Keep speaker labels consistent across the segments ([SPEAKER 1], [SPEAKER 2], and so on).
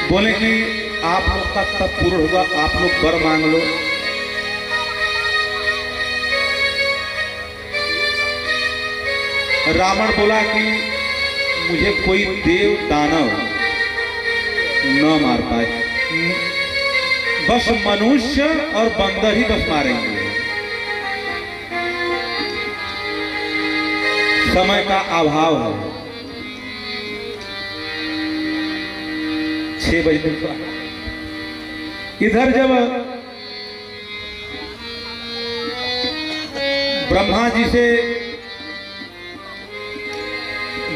[SPEAKER 1] बोले कि आप लोग का तब पूर्ण होगा, आप लोग वर मांग लो। रावण बोला कि मुझे कोई देव दानव न मार पाए, बस मनुष्य और बंदर ही बस मारेंगे। समय का अभाव है, 6 बजे का। इधर जब ब्रह्मा जी से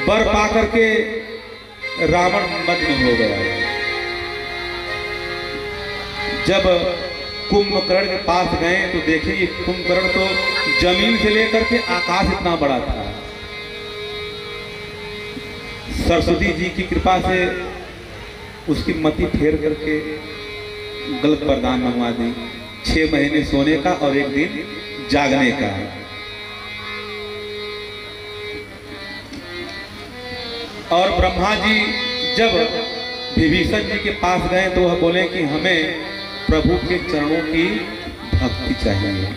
[SPEAKER 1] वर पा करके रावण मग्न हो गया। जब कुंभकर्ण के पास गए तो देखे ये कुंभकर्ण तो जमीन से लेकर के आकाश इतना बड़ा था। सरस्वती जी की कृपा से उसकी मति फेर करके गलत वरदान मंगवा दी, 6 महीने सोने का और 1 दिन जागने का। और ब्रह्मा जी जब विभीषण जी के पास गए तो वह बोले कि हमें प्रभु के चरणों की भक्ति चाहिए।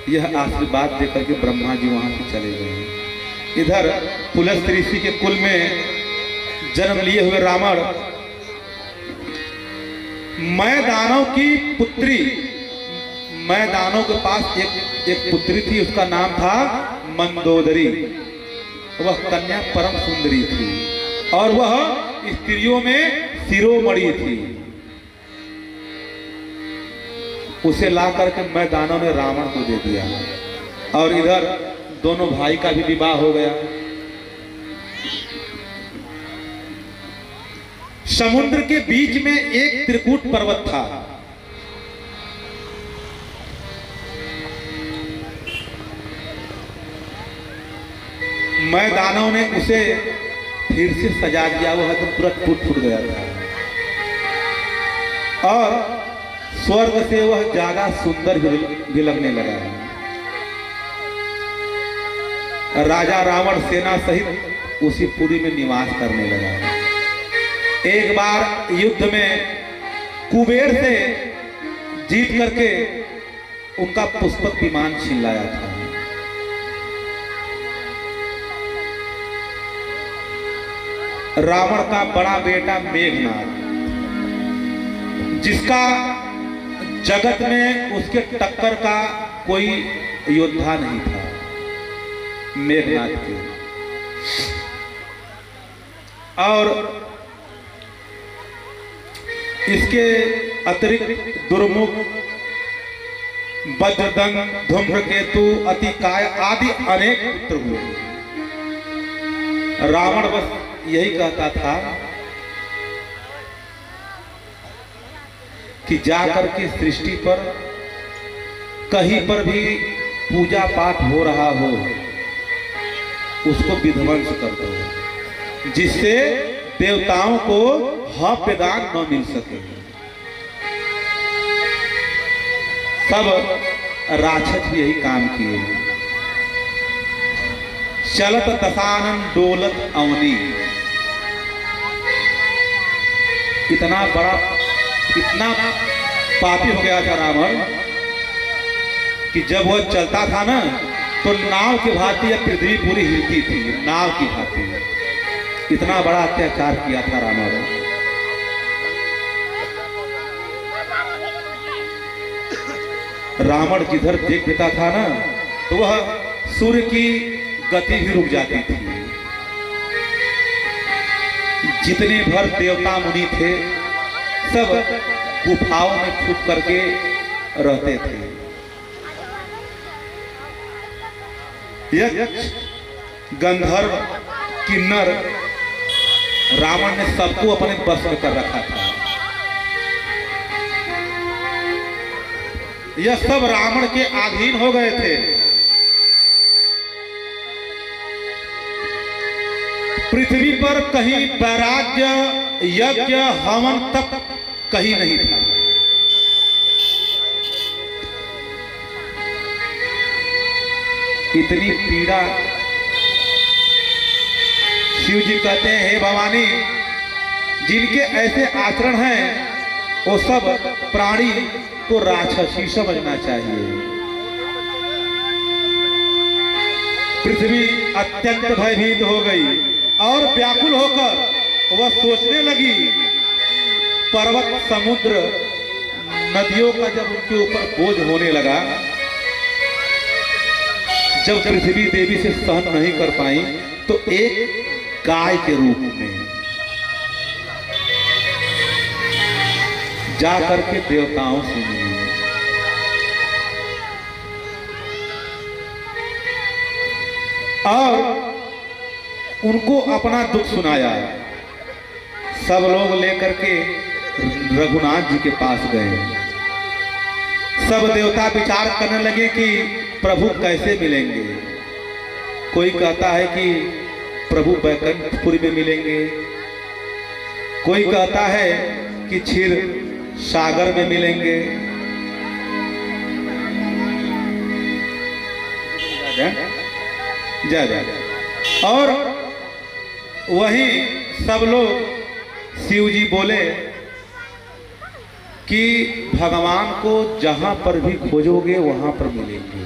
[SPEAKER 1] यह आशीर्वाद देकर के ब्रह्मा जी वहां से चले गए। इधर पुलस्त्य ऋषि के कुल में जन्म लिए हुए रावण, मैं दानव की पुत्री, मैं दानव के पास एक पुत्री थी, उसका नाम था मंदोदरी। वह कन्या परम सुंदरी थी और वह स्त्रियों में शिरोमणि थी। उसे ला करके मैं दानव ने रावण को दे दिया और इधर दोनों भाई का भी विवाह हो गया। समुद्र के बीच में एक त्रिकूट पर्वत था। मैं दानव ने उसे फिर से सजा दिया, वह तो तुरंत टूट गया था और स्वर्ग से वह ज्यादा सुंदर भी लगने लगा। राजा रावण सेना सहित उसी पुरी में निवास करने लगा। एक बार युद्ध में कुबेर से जीत करके उनका पुष्पक विमान छीन लाया था। रावण का बड़ा बेटा मेघनाद, जिसका जगत में उसके टक्कर का कोई योद्धा नहीं था, मेघनाद के। और इसके अतिरिक्त दुर्मुख, वज्रदंग, धूम्रकेतु, अतिकाय आदि अनेक पुत्र हुए। रावण बस यही कहता था कि जाकर के सृष्टि पर कहीं पर भी पूजा पाठ हो रहा हो उसको विध्वंस कर दो, जिससे देवताओं को हव्य दान न मिल सके। सब राक्षस भी यही काम किए। चलत दशानन डोलत अवनी, इतना बड़ा, इतना पापी हो गया था रावण कि जब वह चलता था ना तो नाव की भांति या पृथ्वी पूरी हिलती थी, नाव की भांति। इतना बड़ा अत्याचार किया था रावण। रावण जिधर देख देता था ना तो वह सूर्य की गति भी रुक जाती थी। जितने भर देवता मुनि थे सब गुफाओं में छुप करके रहते थे। यक्ष, गंधर्व, किन्नर, रावण ने सबको अपने बस में कर रखा था। यह सब रावण के अधीन हो गए थे। पृथ्वी पर कहीं वैराग्य, यज्ञ, हवन तक कहीं नहीं था। इतनी पीड़ा शिव जी कहते हैं, हे भवानी, जिनके ऐसे आचरण हैं वो सब प्राणी को राक्षसी समझना चाहिए। पृथ्वी अत्यंत भयभीत हो गई और व्याकुल होकर वह सोचने लगी। पर्वत, समुद्र, नदियों का जब उनके ऊपर बोझ होने लगा, जब पृथ्वी देवी से सहन नहीं कर पाई तो एक गाय के रूप में जा करके देवताओं से मिली। और उनको अपना दुख सुनाया। सब लोग लेकर के रघुनाथ जी के पास गए। सब देवता विचार करने लगे कि प्रभु कैसे मिलेंगे। कोई कहता है कि प्रभु बैकुंठपुरी में मिलेंगे, कोई कहता है कि क्षीर सागर में मिलेंगे। जा जा और वही सब लोग शिव जी बोले कि भगवान को जहां पर भी खोजोगे वहां पर मिलेंगे।